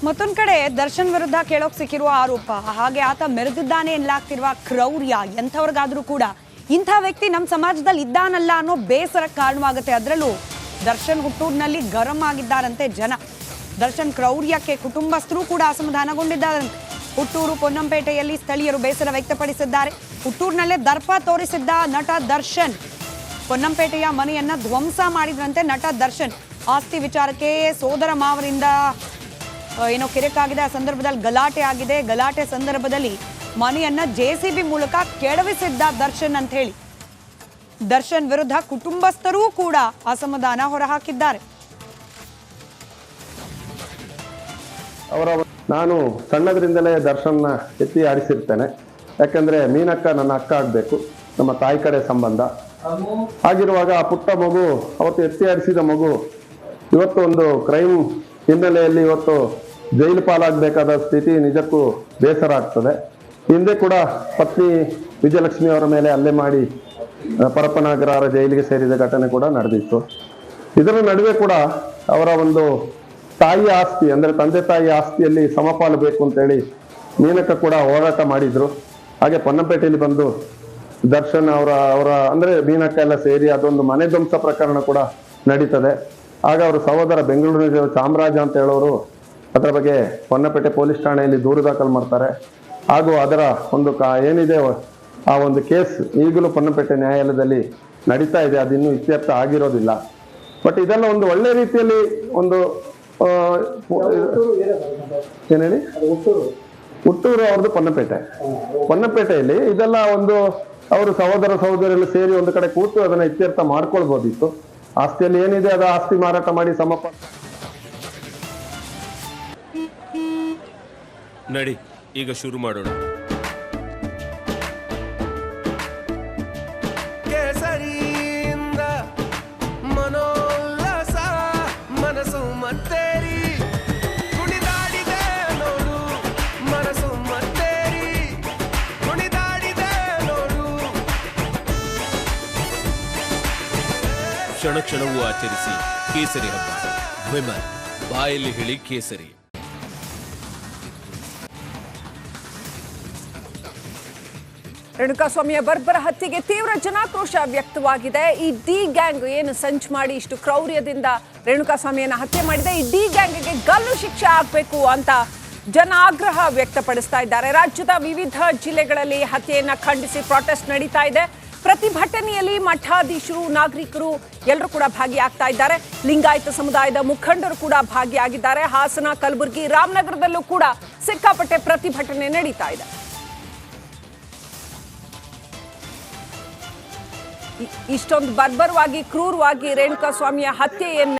ಮತ್ತೊಂದು ಕಡೆ ದರ್ಶನ್ ವಿರುದ್ಧ ಕೇಳೋಕ್ ಸಿಕ್ಕಿರುವ ಆರೋಪ, ಹಾಗೆ ಆತ ಮೆರೆದಿದ್ದಾನೆ ಎನ್ನಲಾಗ್ತಿರುವ ಕ್ರೌರ್ಯ ಎಂಥವ್ರಿಗಾದ್ರೂ ಕೂಡ ಇಂಥ ವ್ಯಕ್ತಿ ನಮ್ಮ ಸಮಾಜದಲ್ಲಿ ಇದ್ದಾನಲ್ಲ ಅನ್ನೋ ಬೇಸರ ಕಾರಣವಾಗುತ್ತೆ. ಅದರಲ್ಲೂ ದರ್ಶನ್ ಹುಟ್ಟೂರಿನಲ್ಲಿ ಗರಂ ಆಗಿದ್ದಾರಂತೆ ಜನ. ದರ್ಶನ್ ಕ್ರೌರ್ಯಕ್ಕೆ ಕುಟುಂಬಸ್ಥರು ಕೂಡ ಅಸಮಾಧಾನಗೊಂಡಿದ್ದಾರಂತೆ. ಹುಟ್ಟೂರು ಪೊನ್ನಂಪೇಟೆಯಲ್ಲಿ ಸ್ಥಳೀಯರು ಬೇಸರ ವ್ಯಕ್ತಪಡಿಸಿದ್ದಾರೆ. ಹುಟ್ಟೂರಿನಲ್ಲೇ ದರ್ಪ ತೋರಿಸಿದ್ದ ನಟ ದರ್ಶನ್ ಪೊನ್ನಂಪೇಟೆಯ ಮನೆಯನ್ನ ಧ್ವಂಸ ಮಾಡಿದ್ರಂತೆ ನಟ ದರ್ಶನ್. ಆಸ್ತಿ ವಿಚಾರಕ್ಕೆ ಸೋದರ ಮಾವರಿಂದ ಏನೋ ಕಿರಿಕಾಗಿದೆ. ಆ ಸಂದರ್ಭದಲ್ಲಿ ಗಲಾಟೆ ಆಗಿದೆ. ಗಲಾಟೆ ಸಂದರ್ಭದಲ್ಲಿ ಮನೆಯನ್ನ ಜೆಸಿಬಿ ಮೂಲಕ ಕೆಡವಿಸಿದ್ದ ದರ್ಶನ್ ಅಂತ ಹೇಳಿ ದರ್ಶನ್ ವಿರುದ್ಧ ಕುಟುಂಬಸ್ಥರೂ ಕೂಡ ಅಸಮಾಧಾನ ಹೊರಹಾಕಿದ್ದಾರೆ. ನಾನು ಸಣ್ಣದ್ರಿಂದಲೇ ದರ್ಶನ್ನ ಎತ್ತಿ ಆಡಿಸಿರ್ತೇನೆ. ಯಾಕಂದ್ರೆ ಮೀನಕ್ಕ ನನ್ನ ಅಕ್ಕ ಆಗಬೇಕು, ನಮ್ಮ ತಾಯಿ ಕಡೆ ಸಂಬಂಧ ಆಗಿರುವಾಗ ಆ ಪುಟ್ಟ ಮಗು, ಅವತ್ತು ಎತ್ತಿ ಆಡಿಸಿದ ಮಗು ಇವತ್ತು ಒಂದು ಕ್ರೈಮ್ ಹಿನ್ನೆಲೆಯಲ್ಲಿ ಇವತ್ತು ಜೈಲು ಪಾಲಾಗಬೇಕಾದ ಸ್ಥಿತಿ ನಿಜಕ್ಕೂ ಬೇಸರ ಆಗ್ತದೆ. ಹಿಂದೆ ಕೂಡ ಪತ್ನಿ ವಿಜಯಲಕ್ಷ್ಮಿ ಅವರ ಮೇಲೆ ಹಲ್ಲೆ ಮಾಡಿ ಪರಪ್ಪನಾಗರ ಜೈಲಿಗೆ ಸೇರಿದ ಘಟನೆ ಕೂಡ ನಡೆದಿತ್ತು. ಇದರ ನಡುವೆ ಕೂಡ ಅವರ ಒಂದು ತಾಯಿ ಆಸ್ತಿ, ಅಂದ್ರೆ ತಂದೆ ತಾಯಿ ಆಸ್ತಿಯಲ್ಲಿ ಸಮಪಾಲು ಬೇಕು ಅಂತೇಳಿ ಮೀನಕ್ಕ ಕೂಡ ಹೋರಾಟ ಮಾಡಿದ್ರು. ಹಾಗೆ ಪೊನ್ನಂಪೇಟೆಯಲ್ಲಿ ಬಂದು ದರ್ಶನ್ ಅವರ ಅಂದ್ರೆ ಮೀನಕ್ಕ ಎಲ್ಲ ಸೇರಿ ಅದೊಂದು ಮನೆ ಧ್ವಂಸ ಪ್ರಕರಣ ಕೂಡ ನಡೀತದೆ. ಆಗ ಅವರ ಸಹೋದರ ಬೆಂಗಳೂರಿನ ಚಾಮರಾಜ ಅಂತ ಹೇಳೋರು ಅದರ ಬಗ್ಗೆ ಪೊನ್ನಪೇಟೆ ಪೊಲೀಸ್ ಠಾಣೆಯಲ್ಲಿ ದೂರು ದಾಖಲು ಮಾಡ್ತಾರೆ. ಹಾಗೂ ಅದರ ಒಂದು ಏನಿದೆ ಆ ಒಂದು ಕೇಸ್ ಈಗಲೂ ಪೊನ್ನಪೇಟೆ ನ್ಯಾಯಾಲಯದಲ್ಲಿ ನಡೀತಾ ಇದೆ. ಅದಿನ್ನೂ ಇತ್ಯರ್ಥ ಆಗಿರೋದಿಲ್ಲ. ಬಟ್ ಇದೆಲ್ಲ ಒಂದು ಒಳ್ಳೆ ರೀತಿಯಲ್ಲಿ ಒಂದು ಏನ್ ಹೇಳಿ, ಹುಟ್ಟೂರು ಅವ್ರದ್ದು ಪೊನ್ನಪೇಟೆಯಲ್ಲಿ ಇದೆಲ್ಲ ಒಂದು ಅವರು ಸಹೋದರರೆಲ್ಲ ಸೇರಿ ಒಂದು ಕಡೆ ಕೂತು ಅದನ್ನ ಇತ್ಯರ್ಥ ಮಾಡ್ಕೊಳ್ಬೋದಿತ್ತು. ಆಸ್ತಿಯಲ್ಲಿ ಏನಿದೆ ಅದು ಆಸ್ತಿ ಮಾರಾಟ ಮಾಡಿ ಸಮಪಾಲು. ನಡಿ ಈಗ ಶುರು ಮಾಡೋಣ. ಕೇಸರಿಯಿಂದ ಮನೋಲ್ಲಾಸ ಮನಸ್ಸು ಮತ್ತೇರಿ ಕುಣಿದಾಡಿದೆ ನೋಡು, ಮನಸ್ಸು ಮತ್ತೇರಿ ಕುಣಿದಾಡಿದೆ ನೋಡು. ಕ್ಷಣ ಕ್ಷಣವೂ ಆಚರಿಸಿ ಕೇಸರಿ ಹಬ್ಬ. ವಿಮಲ್ ಬಾಯಲ್ಲಿ ಹೇಳಿ ಕೇಸರಿ. ರೇಣುಕಾಸ್ವಾಮಿಯ ಬರ್ಬರ ಹತ್ಯೆಗೆ ತೀವ್ರ ಜನಾಕ್ರೋಶ ವ್ಯಕ್ತವಾಗಿದೆ. ಈ ಡಿ ಗ್ಯಾಂಗ್ ಏನು ಸಂಚು ಮಾಡಿ ಇಷ್ಟು ಕ್ರೌರ್ಯದಿಂದ ರೇಣುಕಾಸ್ವಾಮಿಯನ್ನ ಹತ್ಯೆ ಮಾಡಿದೆ, ಈ ಡಿ ಗ್ಯಾಂಗ್ಗೆ ಗಲ್ಲು ಶಿಕ್ಷೆ ಆಗಬೇಕು ಅಂತ ಜನ ಆಗ್ರಹ ವ್ಯಕ್ತಪಡಿಸ್ತಾ ಇದ್ದಾರೆ. ರಾಜ್ಯದ ವಿವಿಧ ಜಿಲ್ಲೆಗಳಲ್ಲಿ ಹತ್ಯೆಯನ್ನ ಖಂಡಿಸಿ ಪ್ರಾಟೆಸ್ಟ್ ನಡೀತಾ ಇದೆ. ಪ್ರತಿಭಟನೆಯಲ್ಲಿ ಮಠಾಧೀಶರು, ನಾಗರಿಕರು ಎಲ್ಲರೂ ಕೂಡ ಭಾಗಿಯಾಗ್ತಾ ಇದ್ದಾರೆ. ಲಿಂಗಾಯತ ಸಮುದಾಯದ ಮುಖಂಡರು ಕೂಡ ಭಾಗಿಯಾಗಿದ್ದಾರೆ. ಹಾಸನ, ಕಲಬುರಗಿ, ರಾಮನಗರದಲ್ಲೂ ಕೂಡ ಸಿಕ್ಕಾಪಟ್ಟೆ ಪ್ರತಿಭಟನೆ ನಡೀತಾ ಇದೆ. ಇಷ್ಟೊಂದು ಬರ್ಬರವಾಗಿ, ಕ್ರೂರವಾಗಿ ರೇಣುಕಾಸ್ವಾಮಿಯ ಹತ್ಯೆಯನ್ನು